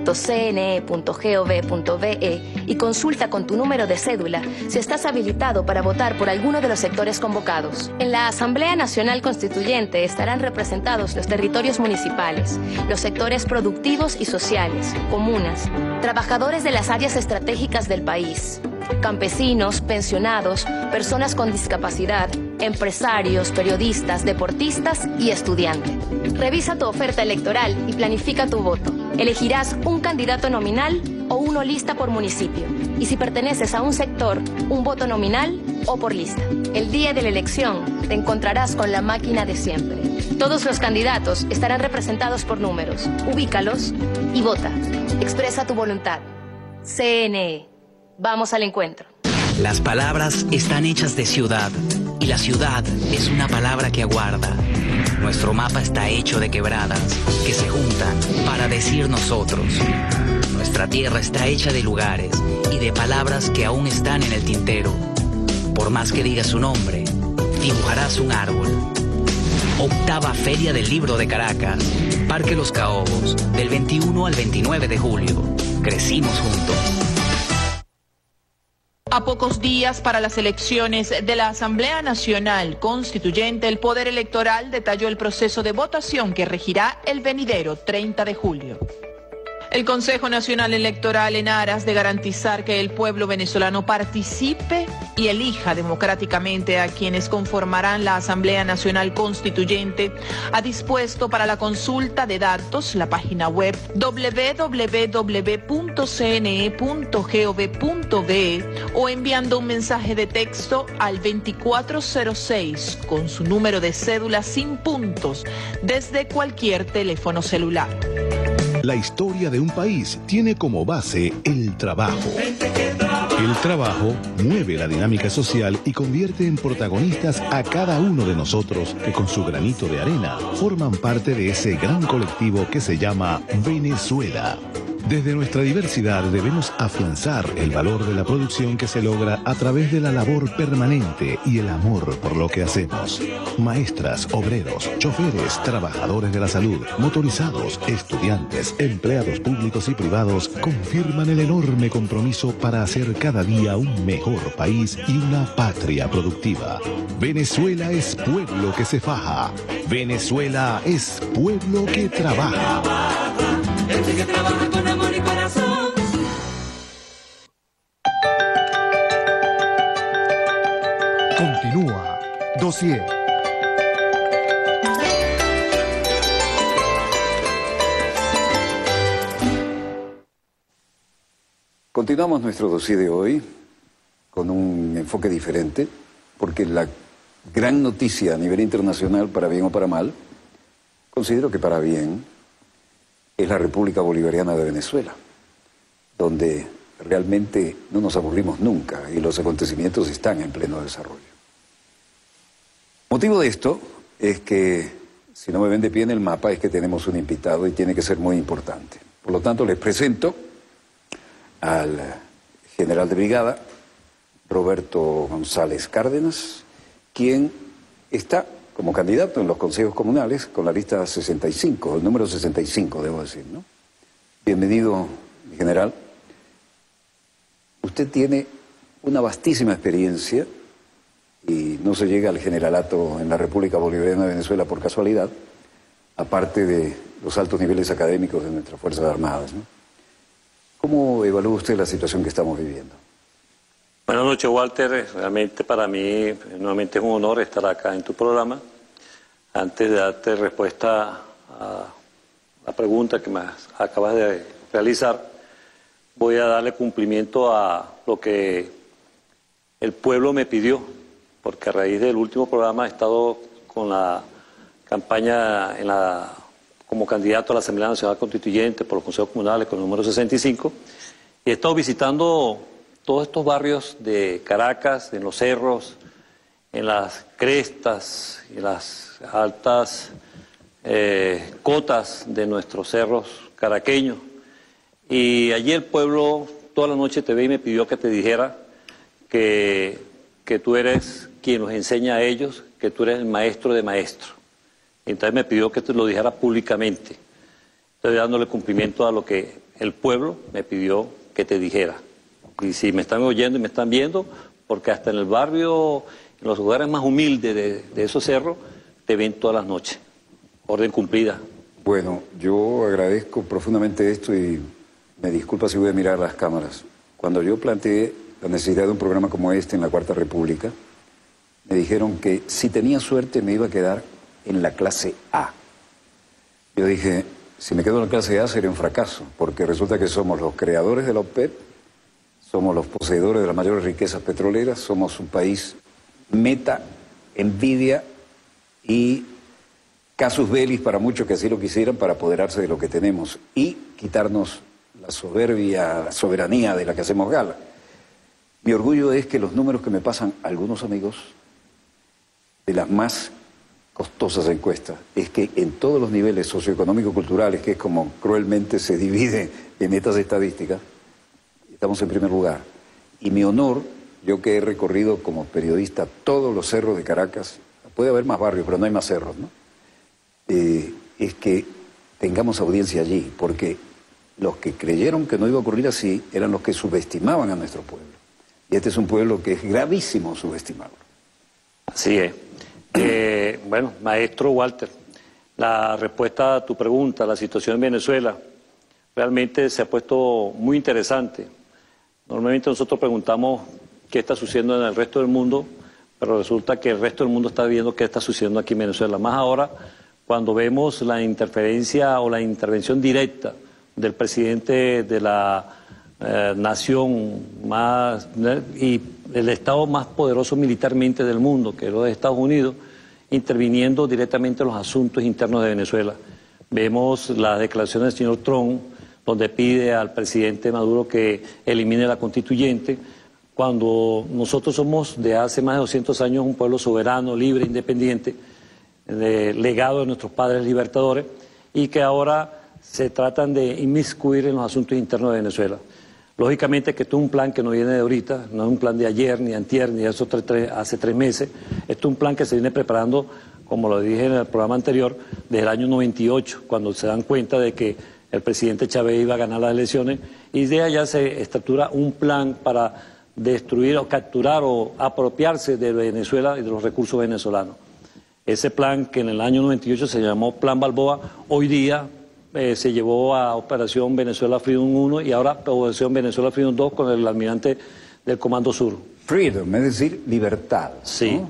Speaker 10: y consulta con tu número de cédula si estás habilitado para votar por alguno de los sectores convocados. En la Asamblea Nacional Constituyente estarán representados los territorios municipales, los sectores productivos y sociales, comunas, trabajadores de las áreas estratégicas del país, campesinos, pensionados, personas con discapacidad, empresarios, periodistas, deportistas y estudiantes. Revisa tu oferta electoral y planifica tu voto. Elegirás un candidato nominal o uno lista por municipio. Y si perteneces a un sector, un voto nominal o por lista. El día de la elección te encontrarás con la máquina de siempre. Todos los candidatos estarán representados por números. Ubícalos y vota. Expresa tu voluntad. CNE. Vamos al encuentro.
Speaker 11: Las palabras están hechas de ciudad y la ciudad es una palabra que aguarda. Nuestro mapa está hecho de quebradas que se juntan para decir nosotros. Nuestra tierra está hecha de lugares y de palabras que aún están en el tintero. Por más que digas su nombre, dibujarás un árbol. Octava Feria del Libro de Caracas, Parque Los Caobos, del 21 al 29 de julio. Crecimos juntos.
Speaker 12: A pocos días para las elecciones de la Asamblea Nacional Constituyente, el Poder Electoral detalló el proceso de votación que regirá el venidero 30 de julio. El Consejo Nacional Electoral, en aras de garantizar que el pueblo venezolano participe y elija democráticamente a quienes conformarán la Asamblea Nacional Constituyente, ha dispuesto para la consulta de datos la página web www.cne.gov.be o enviando un mensaje de texto al 2406 con su número de cédula sin puntos desde cualquier teléfono celular.
Speaker 6: La historia de un país tiene como base el trabajo. El trabajo mueve la dinámica social y convierte en protagonistas a cada uno de nosotros que con su granito de arena forman parte de ese gran colectivo que se llama Venezuela. Desde nuestra diversidad debemos afianzar el valor de la producción que se logra a través de la labor permanente y el amor por lo que hacemos. Maestras, obreros, choferes, trabajadores de la salud, motorizados, estudiantes, empleados públicos y privados confirman el enorme compromiso para hacer cada día un mejor país y una patria productiva. Venezuela es pueblo que se faja. Venezuela es pueblo que trabaja.
Speaker 13: Gente que trabaja con amor y corazón.
Speaker 6: Continúa Dossier.
Speaker 1: Continuamos nuestro dossier de hoy con un enfoque diferente, porque la gran noticia a nivel internacional, para bien o para mal, considero que para bien, es la República Bolivariana de Venezuela, donde realmente no nos aburrimos nunca y los acontecimientos están en pleno desarrollo. Motivo de esto es que, si no me ven de pie en el mapa, es que tenemos un invitado y tiene que ser muy importante. Por lo tanto, les presento al general de brigada, Roberto González Cárdenas, quien está como candidato en los consejos comunales con la lista 65, el número 65, debo decir, ¿no? Bienvenido, mi general. Usted tiene una vastísima experiencia y no se llega al generalato en la República Bolivariana de Venezuela por casualidad, aparte de los altos niveles académicos de nuestras Fuerzas Armadas, ¿no? ¿Cómo evalúa usted la situación que estamos viviendo?
Speaker 14: Buenas noches, Walter. Realmente para mí nuevamente es un honor estar acá en tu programa. Antes de darte respuesta a la pregunta que me acabas de realizar, voy a darle cumplimiento a lo que el pueblo me pidió, porque a raíz del último programa he estado con la campaña como candidato a la Asamblea Nacional Constituyente por los consejos comunales con el número 65, y he estado visitando todos estos barrios de Caracas, en los cerros, en las crestas, en las altas cotas de nuestros cerros caraqueños. Y allí el pueblo toda la noche te ve y me pidió que te dijera que tú eres quien los enseña a ellos, que tú eres el maestro de maestros. Entonces me pidió que te lo dijera públicamente. Estoy dándole cumplimiento a lo que el pueblo me pidió que te dijera. Y si me están oyendo y me están viendo, porque hasta en el barrio, en los lugares más humildes de esos cerros, te ven todas las noches. Orden cumplida.
Speaker 1: Bueno, yo agradezco profundamente esto y me disculpa si voy a mirar las cámaras. Cuando yo planteé la necesidad de un programa como este en la Cuarta República, me dijeron que si tenía suerte me iba a quedar en la clase A. Yo dije, si me quedo en la clase A sería un fracaso, porque resulta que somos los creadores de la OPEP, somos los poseedores de las mayores riquezas petroleras, somos un país meta, envidia y casus belli para muchos que así lo quisieran para apoderarse de lo que tenemos y quitarnos la soberanía de la que hacemos gala. Mi orgullo es que los números que me pasan algunos amigos de las más costosas encuestas es que en todos los niveles socioeconómico-culturales, que es como cruelmente se divide en estas estadísticas, estamos en primer lugar. Y mi honor, yo que he recorrido como periodista todos los cerros de Caracas, puede haber más barrios, pero no hay más cerros, ¿no? Es que tengamos audiencia allí, porque los que creyeron que no iba a ocurrir así eran los que subestimaban a nuestro pueblo. Y este es un pueblo que es gravísimo subestimarlo.
Speaker 14: Así es. Bueno, maestro Walter, la respuesta a tu pregunta, la situación en Venezuela, realmente se ha puesto muy interesante. Normalmente nosotros preguntamos qué está sucediendo en el resto del mundo, pero resulta que el resto del mundo está viendo qué está sucediendo aquí en Venezuela. Más ahora, cuando vemos la interferencia o la intervención directa del presidente de la nación más y el Estado más poderoso militarmente del mundo, que es los Estados Unidos, interviniendo directamente en los asuntos internos de Venezuela. Vemos las declaraciones del señor Trump, donde pide al presidente Maduro que elimine la constituyente, cuando nosotros somos de hace más de 200 años un pueblo soberano, libre, independiente, legado de nuestros padres libertadores, y que ahora se tratan de inmiscuir en los asuntos internos de Venezuela. Lógicamente que esto es un plan que no viene de ahorita, no es un plan de ayer, ni antier, ni de hace 3 meses. Esto es un plan que se viene preparando, como lo dije en el programa anterior, desde el año 98, cuando se dan cuenta de que el presidente Chávez iba a ganar las elecciones, y de allá se estructura un plan para destruir o capturar o apropiarse de Venezuela y de los recursos venezolanos. Ese plan, que en el año 98 se llamó Plan Balboa, hoy día se llevó a Operación Venezuela Freedom 1 y ahora Operación Venezuela Freedom 2 con el almirante del Comando Sur.
Speaker 1: Freedom, es decir, libertad.
Speaker 14: Sí.
Speaker 1: ¿No?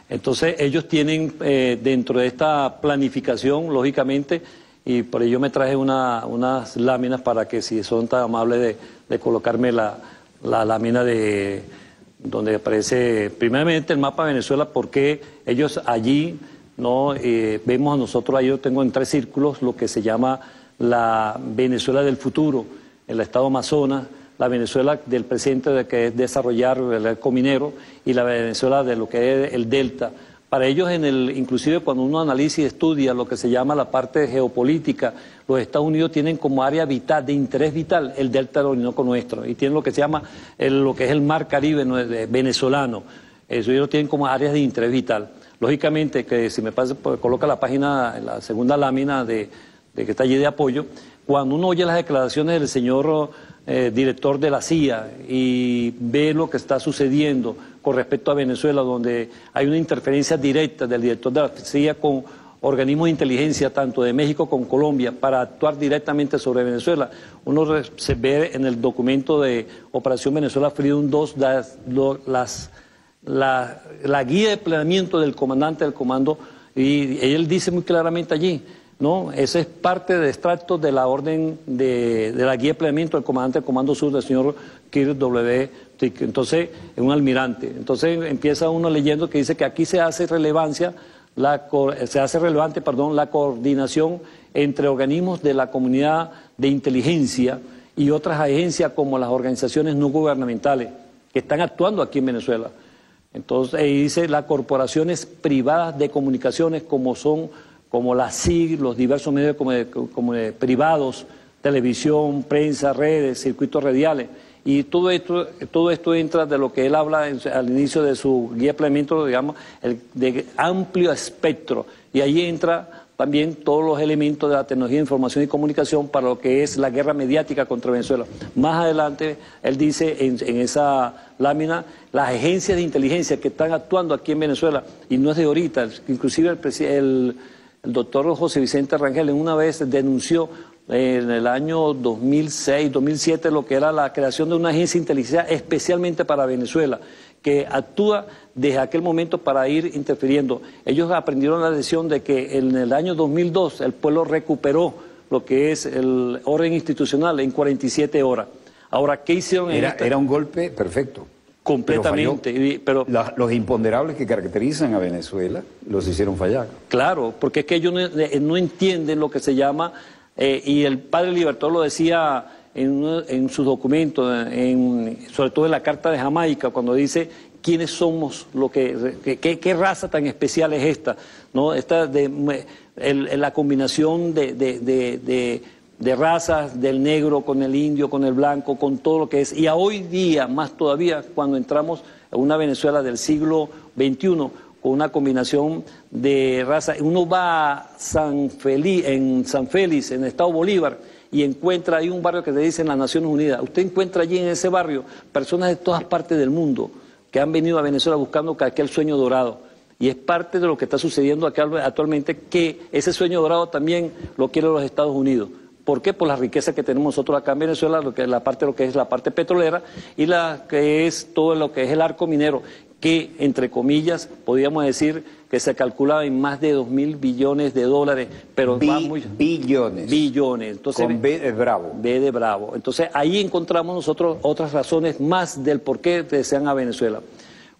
Speaker 14: Entonces ellos tienen dentro de esta planificación, lógicamente, y por ello me traje unas láminas para que, si son tan amables de colocarme la lámina de donde aparece primeramente el mapa de Venezuela, porque ellos allí no vemos a nosotros, ahí yo tengo en 3 círculos lo que se llama la Venezuela del futuro, el estado Amazonas, la Venezuela del presente, de que es desarrollar el ecominero, y la Venezuela de lo que es el delta. Para ellos, inclusive cuando uno analiza y estudia lo que se llama la parte geopolítica, los Estados Unidos tienen como área vital, de interés vital, el delta del Orinoco nuestro, y tienen lo que se llama lo que es el mar Caribe venezolano. Eso ellos lo tienen como áreas de interés vital. Lógicamente, que si me pasa, pues, coloca la página, la segunda lámina de que está allí de apoyo, cuando uno oye las declaraciones del señor director de la CIA y ve lo que está sucediendo con respecto a Venezuela, donde hay una interferencia directa del director de la CIA con organismos de inteligencia, tanto de México como Colombia, para actuar directamente sobre Venezuela. Uno se ve en el documento de Operación Venezuela Freedom 2 la guía de planeamiento del comandante del comando, y él dice muy claramente allí, ¿no? Ese es parte de extractos de la orden de la guía de planeamiento del comandante del Comando Sur, del señor Kirk W. Tick. Entonces, es un almirante. Entonces empieza uno leyendo que dice que aquí se hace relevante la coordinación entre organismos de la comunidad de inteligencia y otras agencias como las organizaciones no gubernamentales que están actuando aquí en Venezuela. Entonces, ahí dice las corporaciones privadas de comunicaciones como la SIG, los diversos medios como privados, televisión, prensa, redes, circuitos radiales. Y todo esto entra de lo que él habla al inicio de su guía de planeamiento, digamos, de amplio espectro. Y ahí entra también todos los elementos de la tecnología de información y comunicación para lo que es la guerra mediática contra Venezuela. Más adelante, él dice en esa lámina, las agencias de inteligencia que están actuando aquí en Venezuela, y no es de ahorita, inclusive el doctor José Vicente Rangel una vez denunció en el año 2006, 2007, lo que era la creación de una agencia de inteligencia especialmente para Venezuela, que actúa desde aquel momento para ir interfiriendo. Ellos aprendieron la lección de que en el año 2002 el pueblo recuperó lo que es el orden institucional en 47 horas. Ahora, ¿qué hicieron?
Speaker 1: Era un golpe perfecto.
Speaker 14: Completamente. Pero
Speaker 1: los imponderables que caracterizan a Venezuela los hicieron fallar.
Speaker 14: Claro, porque es que ellos no entienden lo que se llama, y el padre Libertador lo decía en sus documentos, sobre todo en la Carta de Jamaica, cuando dice quiénes somos, qué raza tan especial es esta, ¿no? La combinación de razas, del negro con el indio, con el blanco, con todo lo que es. Y a hoy día, más todavía, cuando entramos en una Venezuela del siglo XXI, con una combinación de razas. Uno va a San Félix, en el Estado Bolívar, y encuentra ahí un barrio que se dice en las Naciones Unidas. Usted encuentra allí en ese barrio personas de todas partes del mundo que han venido a Venezuela buscando aquel sueño dorado. Y es parte de lo que está sucediendo acá actualmente, que ese sueño dorado también lo quieren los Estados Unidos. ¿Por qué? Por la riqueza que tenemos nosotros acá en Venezuela, lo que es la parte petrolera y la que es todo lo que es el arco minero, que entre comillas podríamos decir que se calculaba en más de 2.000 billones de dólares, pero billones. Entonces,
Speaker 1: con B de Bravo.
Speaker 14: B de Bravo. Entonces ahí encontramos nosotros otras razones más del por qué desean a Venezuela.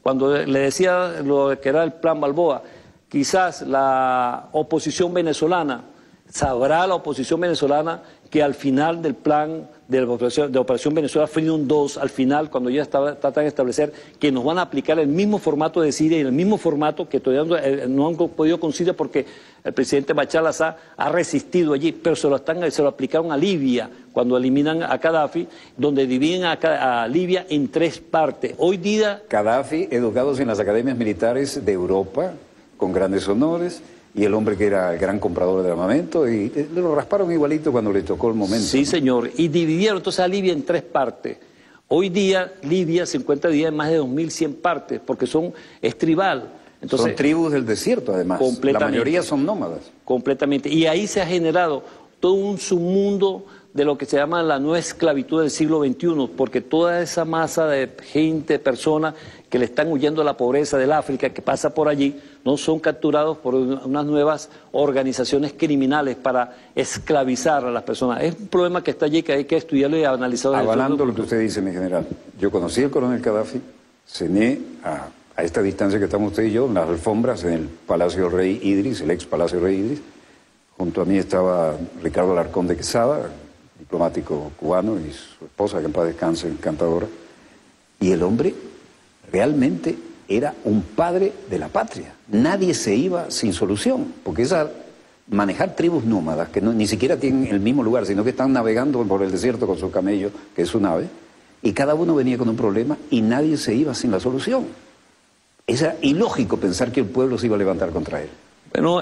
Speaker 14: Cuando le decía lo que era el plan Balboa, quizás la oposición venezolana, sabrá la oposición venezolana que al final del plan de Operación Venezuela Freedom 2, al final, cuando ya tratan de establecer que nos van a aplicar el mismo formato de Siria y el mismo formato que todavía no han podido con Siria porque el presidente Bashar al-Assad ha resistido allí, pero se lo aplicaron a Libia cuando eliminan a Gaddafi, donde dividen a Libia en 3 partes. Hoy día...
Speaker 1: Gaddafi, educados en las academias militares de Europa, con grandes honores, y el hombre que era el gran comprador de armamento, y lo rasparon igualito cuando le tocó el momento.
Speaker 14: Sí, señor, y dividieron entonces a Libia en 3 partes. Hoy día Libia se encuentra en más de 2.100 partes, porque es tribal. Entonces,
Speaker 1: son tribus del desierto, además. La mayoría son nómadas.
Speaker 14: Completamente. Y ahí se ha generado todo un submundo de lo que se llama la nueva esclavitud del siglo XXI, porque toda esa masa de gente, personas que le están huyendo a la pobreza del África, que pasa por allí, no son capturados por unas nuevas organizaciones criminales para esclavizar a las personas. Es un problema que está allí, que hay que estudiarlo y analizarlo.
Speaker 1: Avalando lo que usted dice, mi general, yo conocí al coronel Gaddafi, cené a esta distancia que estamos usted y yo, en las alfombras, en el Palacio del Rey Idris, el ex Palacio del Rey Idris. Junto a mí estaba Ricardo Alarcón de Quesada, diplomático cubano, y su esposa, que en paz descanse, encantadora. Y el hombre realmente era un padre de la patria. Nadie se iba sin solución, porque manejar tribus nómadas, que ni siquiera tienen el mismo lugar, sino que están navegando por el desierto con su camello, que es su nave, y cada uno venía con un problema y nadie se iba sin la solución. Era ilógico pensar que el pueblo se iba a levantar contra él.
Speaker 14: Bueno,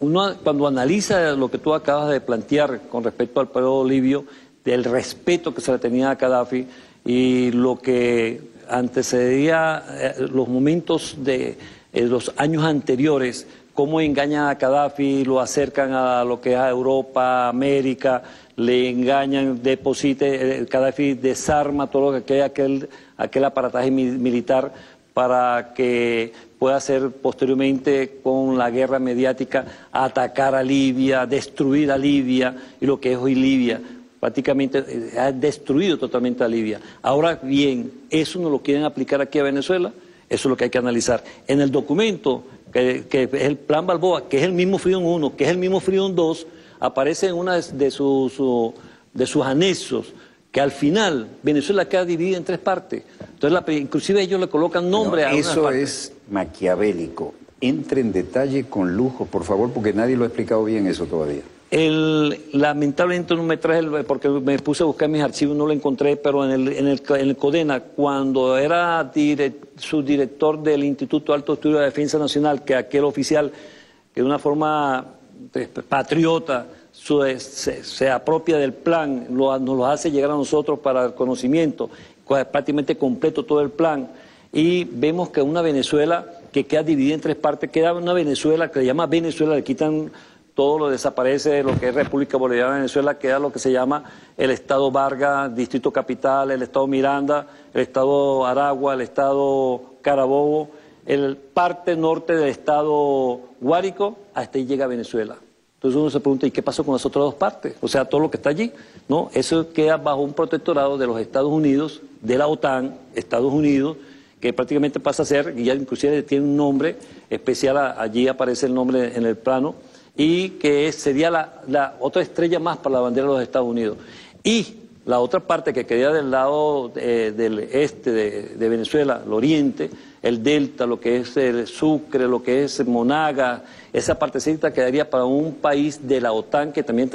Speaker 14: uno cuando analiza lo que tú acabas de plantear con respecto al pueblo libio, del respeto que se le tenía a Gaddafi y lo que antecedía los momentos de los años anteriores, cómo engañan a Gaddafi, lo acercan a lo que es a Europa, América, le engañan, Gaddafi desarma todo lo que hay, aquel aparataje militar para que pueda ser posteriormente con la guerra mediática atacar a Libia, destruir a Libia y lo que es hoy Libia. Prácticamente ha destruido totalmente a Libia. Ahora bien, ¿eso no lo quieren aplicar aquí a Venezuela? Eso es lo que hay que analizar. En el documento, que es el Plan Balboa, que es el mismo Freedom 1, que es el mismo Freedom 2, aparece en una de sus anexos, que al final Venezuela queda dividida en 3 partes. Entonces, inclusive ellos le colocan nombre a
Speaker 1: eso es maquiavélico. Entre en detalle con lujo, por favor, porque nadie lo ha explicado bien eso todavía.
Speaker 14: Lamentablemente no me traje, porque me puse a buscar mis archivos, no lo encontré, pero en el CODENA, cuando era subdirector del Instituto de Alto Estudio de Defensa Nacional, que aquel oficial, que de una forma patriota, se apropia del plan, nos lo hace llegar a nosotros para el conocimiento, prácticamente completo todo el plan, y vemos que una Venezuela que queda dividida en 3 partes, queda una Venezuela que le llama Venezuela, le quitan todo, lo desaparece lo que es República Bolivariana de Venezuela, queda lo que se llama el Estado Vargas, Distrito Capital, el Estado Miranda, el Estado Aragua, el Estado Carabobo, el parte norte del Estado Guárico, hasta ahí llega Venezuela. Entonces uno se pregunta, ¿y qué pasó con las otras 2 partes? O sea, todo lo que está allí, ¿no? Eso queda bajo un protectorado de los Estados Unidos, de la OTAN, Estados Unidos, que prácticamente pasa a ser, y ya inclusive tiene un nombre especial, allí aparece el nombre en el plano, y que sería la otra estrella más para la bandera de los Estados Unidos. Y la otra parte que quedaría del lado del este de Venezuela, el oriente, el delta, lo que es el Sucre, lo que es Monagas, esa partecita quedaría para un país de la OTAN que también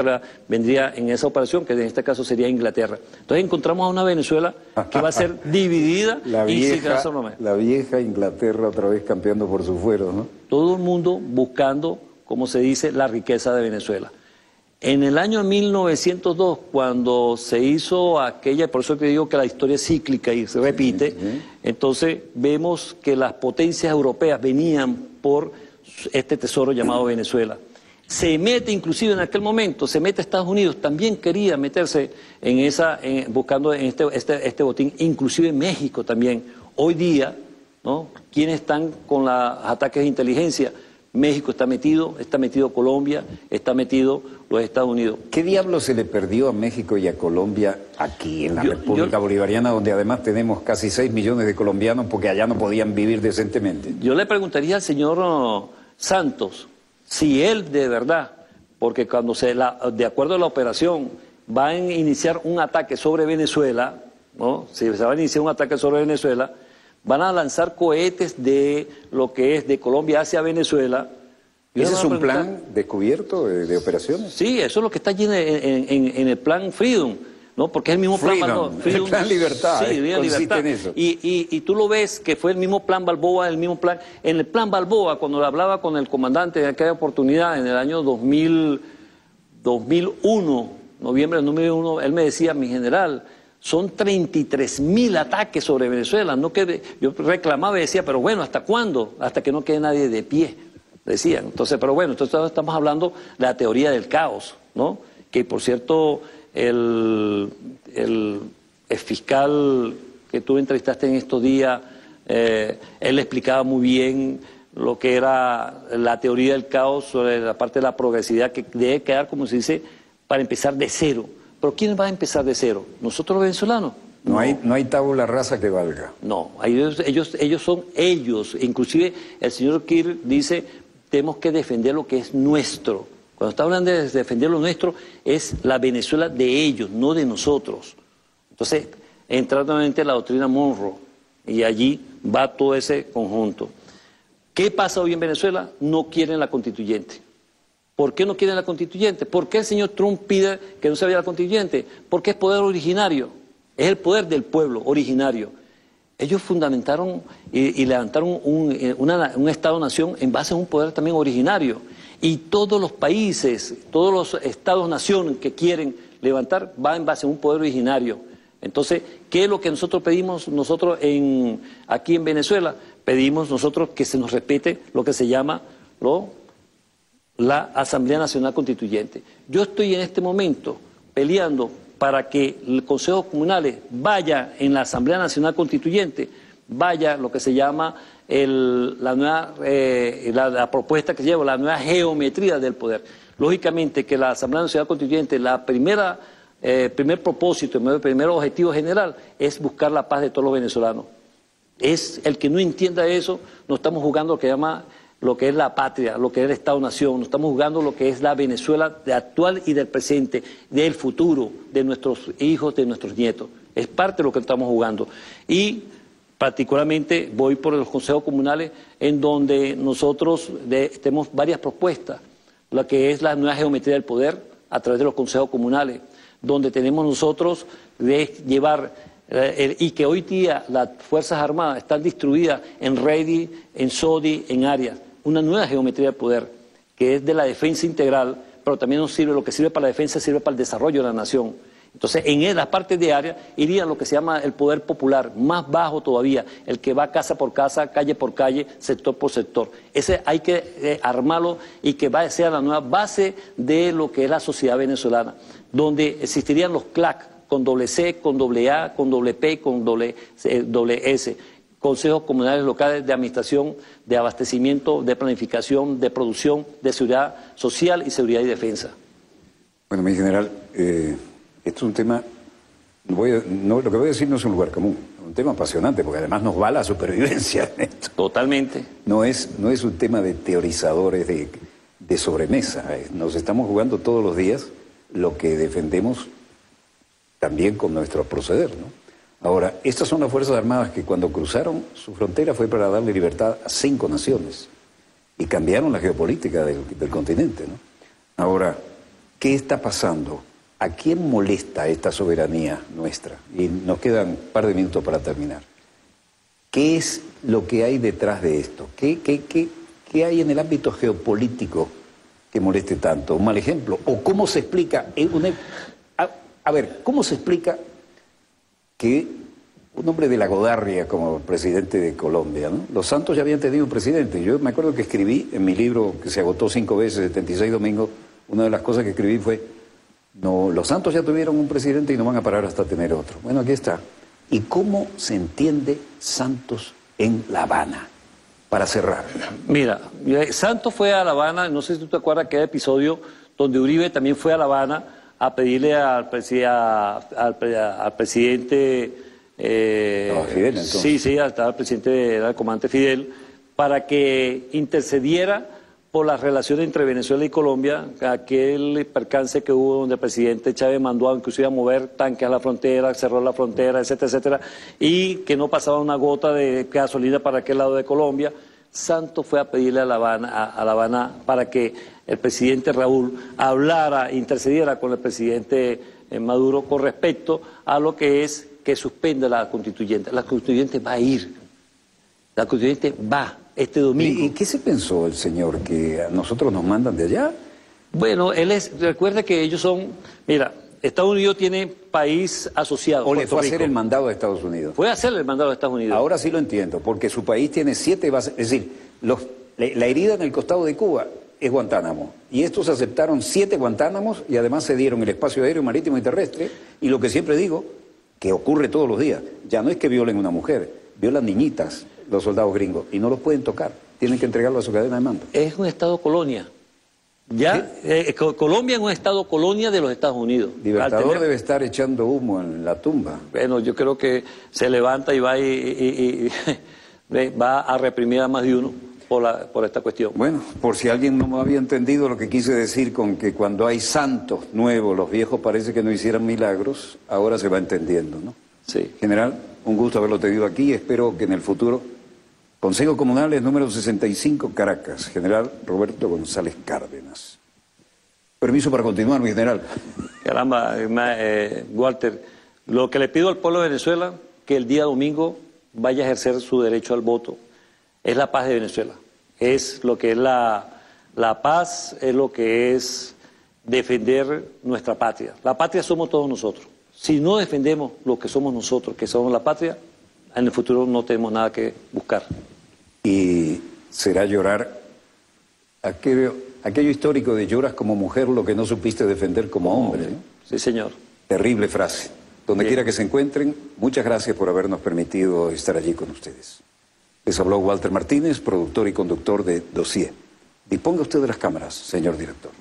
Speaker 14: vendría en esa operación, que en este caso sería Inglaterra. Entonces encontramos a una Venezuela que va a ser dividida
Speaker 1: la vieja Inglaterra otra vez campeando por sus fueros, ¿no?
Speaker 14: Todo el mundo buscando, como se dice, la riqueza de Venezuela. En el año 1902, cuando se hizo aquella, por eso que digo que la historia es cíclica y se repite, entonces vemos que las potencias europeas venían por este tesoro llamado Venezuela. se mete inclusive en aquel momento, se mete a Estados Unidos, también quería meterse buscando en este botín, inclusive México también. Hoy día, ¿no? ¿Quiénes están con los ataques de inteligencia? México está metido Colombia, está metido los Estados Unidos.
Speaker 1: ¿Qué diablo se le perdió a México y a Colombia aquí en la República Bolivariana, donde además tenemos casi 6 millones de colombianos porque allá no podían vivir decentemente?
Speaker 14: Yo le preguntaría al señor Santos si él de verdad, porque cuando de acuerdo a la operación va a iniciar un ataque sobre Venezuela, ¿no? Si se va a iniciar un ataque sobre Venezuela, van a lanzar cohetes de lo que es de Colombia hacia Venezuela.
Speaker 1: ¿Ese es un plan descubierto de operaciones?
Speaker 14: Sí, eso es lo que está allí en el plan Freedom, ¿no? Porque es el mismo plan Balboa.
Speaker 1: El plan Libertad,
Speaker 14: sí,
Speaker 1: consiste en eso.
Speaker 14: Y tú lo ves que fue el mismo plan Balboa, el mismo plan. En el plan Balboa, cuando hablaba con el comandante de aquella oportunidad, en el año 2001, noviembre del 2001, él me decía, mi general, son 33.000 ataques sobre Venezuela. No que yo reclamaba y decía, pero bueno, ¿hasta cuándo? Hasta que no quede nadie de pie, decían. Entonces, pero bueno, entonces estamos hablando de la teoría del caos, ¿no? Que por cierto, el fiscal que tú entrevistaste en estos días, él explicaba muy bien lo que era la teoría del caos sobre la parte de la progresividad que debe quedar, como se dice, para empezar de cero. ¿Pero quién va a empezar de cero? ¿Nosotros los venezolanos?
Speaker 1: No hay tabula rasa que valga.
Speaker 14: No, ellos son ellos. Inclusive el señor Kirr dice, tenemos que defender lo que es nuestro. Cuando está hablando de defender lo nuestro, es la Venezuela de ellos, no de nosotros. Entonces, entra nuevamente la doctrina Monroe, y allí va todo ese conjunto. ¿Qué pasa hoy en Venezuela? No quieren la constituyente. ¿Por qué no quieren la constituyente? ¿Por qué el señor Trump pide que no se vaya la constituyente? Porque es poder originario, es el poder del pueblo originario. Ellos fundamentaron y levantaron un Estado-nación en base a un poder también originario. Y todos los países, todos los Estados-nación que quieren levantar, va en base a un poder originario. Entonces, ¿qué es lo que nosotros pedimos aquí en Venezuela? Pedimos nosotros que se nos respete lo que se llama la Asamblea Nacional Constituyente. Yo estoy en este momento peleando para que el Consejo Comunales vaya en la Asamblea Nacional Constituyente, vaya lo que se llama la propuesta que lleva, la nueva geometría del poder. Lógicamente que la Asamblea Nacional Constituyente, primer propósito, el primer objetivo general es buscar la paz de todos los venezolanos. Es el que no entienda eso, no estamos jugando lo que es la patria, lo que es el Estado-Nación, no estamos jugando lo que es la Venezuela actual y del presente, del futuro, de nuestros hijos, de nuestros nietos. Es parte de lo que estamos jugando. Y particularmente voy por los consejos comunales en donde nosotros tenemos varias propuestas, la que es la nueva geometría del poder a través de los consejos comunales, donde tenemos nosotros de llevar, y que hoy día las Fuerzas Armadas están distribuidas en Ready, en SODI, en áreas, una nueva geometría del poder, que es de la defensa integral, pero también nos sirve, lo que sirve para la defensa sirve para el desarrollo de la nación. Entonces, en las partes de área iría lo que se llama el poder popular, más bajo todavía, el que va casa por casa, calle por calle, sector por sector. Ese hay que armarlo y que sea la nueva base de lo que es la sociedad venezolana, donde existirían los CLAC, con doble C, con doble A, con doble P, con doble S. Consejos comunales locales de administración, de abastecimiento, de planificación, de producción, de seguridad social y seguridad y defensa.
Speaker 1: Bueno, mi general, esto es un tema, lo que voy a decir no es un lugar común, es un tema apasionante, porque además nos va la supervivencia en esto.
Speaker 14: Totalmente.
Speaker 1: No es un tema de teorizadores de sobremesa, nos estamos jugando todos los días lo que defendemos también con nuestro proceder, ¿no? Ahora, estas son las Fuerzas Armadas que cuando cruzaron su frontera fue para darle libertad a 5 naciones y cambiaron la geopolítica del continente, ¿no? Ahora, ¿qué está pasando? ¿A quién molesta esta soberanía nuestra? Y nos quedan un par de minutos para terminar. ¿Qué es lo que hay detrás de esto? ¿Qué hay en el ámbito geopolítico que moleste tanto? Un mal ejemplo. ¿O cómo se explica? ¿Cómo se explica que un hombre de la Godarria como presidente de Colombia, ¿no? Los Santos ya habían tenido un presidente. Yo me acuerdo que escribí en mi libro, que se agotó 5 veces, 76 domingos, una de las cosas que escribí fue, no, los Santos ya tuvieron un presidente y no van a parar hasta tener otro. Bueno, aquí está. ¿Y cómo se entiende Santos en La Habana? Para cerrar.
Speaker 14: Mira, Santos fue a La Habana, no sé si tú te acuerdas aquel episodio donde Uribe también fue a La Habana a pedirle al presidente...
Speaker 1: Fidel, entonces.
Speaker 14: Sí, estaba el presidente, era el comandante Fidel, para que intercediera por las relaciones entre Venezuela y Colombia, aquel percance que hubo donde el presidente Chávez mandó inclusive a mover tanques a la frontera, cerró la frontera, etcétera, etcétera, y que no pasaba una gota de gasolina para aquel lado de Colombia. Santos fue a pedirle a La Habana para que el presidente Raúl hablara, intercediera con el presidente Maduro con respecto a lo que es que suspenda la constituyente. La constituyente va a ir, la constituyente va este domingo.
Speaker 1: ¿Y qué se pensó el señor? ¿Que a nosotros nos mandan de allá?
Speaker 14: Bueno, recuerda que ellos son, mira, Estados Unidos tiene país asociado.
Speaker 1: ¿O le fue a hacer el mandado de Estados Unidos?
Speaker 14: Fue a hacer el mandado de Estados Unidos.
Speaker 1: Ahora sí lo entiendo, porque su país tiene 7 bases, es decir, la herida en el costado de Cuba es Guantánamo, y estos aceptaron 7 Guantánamos y además cedieron el espacio aéreo, marítimo y terrestre, y lo que siempre digo, que ocurre todos los días, ya no es que violen a una mujer, violan niñitas los soldados gringos, y no los pueden tocar, tienen que entregarlo a su cadena de mando.
Speaker 14: Es un estado colonia. Ya, Colombia es un estado colonia de los Estados Unidos.
Speaker 1: Libertador debe estar echando humo en la tumba.
Speaker 14: Bueno, yo creo que se levanta y va va a reprimir a más de uno por esta cuestión.
Speaker 1: Bueno, por si alguien no me había entendido lo que quise decir con que cuando hay santos nuevos, los viejos parece que no hicieran milagros, ahora se va entendiendo, ¿no?
Speaker 14: Sí.
Speaker 1: General, un gusto haberlo tenido aquí, espero que en el futuro... Consejo Comunales número 65, Caracas, General Roberto González Cárdenas. Permiso para continuar, mi general.
Speaker 14: Caramba, Walter, lo que le pido al pueblo de Venezuela, que el día domingo vaya a ejercer su derecho al voto, es la paz de Venezuela, es lo que es la paz, es lo que es defender nuestra patria. La patria somos todos nosotros. Si no defendemos lo que somos nosotros, que somos la patria, en el futuro no tenemos nada que buscar.
Speaker 1: Y será llorar aquello histórico de lloras como mujer lo que no supiste defender como hombre, ¿no?
Speaker 14: Sí, señor.
Speaker 1: Terrible frase. Donde quiera que se encuentren, muchas gracias por habernos permitido estar allí con ustedes. Les habló Walter Martínez, productor y conductor de Dossier. Disponga usted de las cámaras, señor director.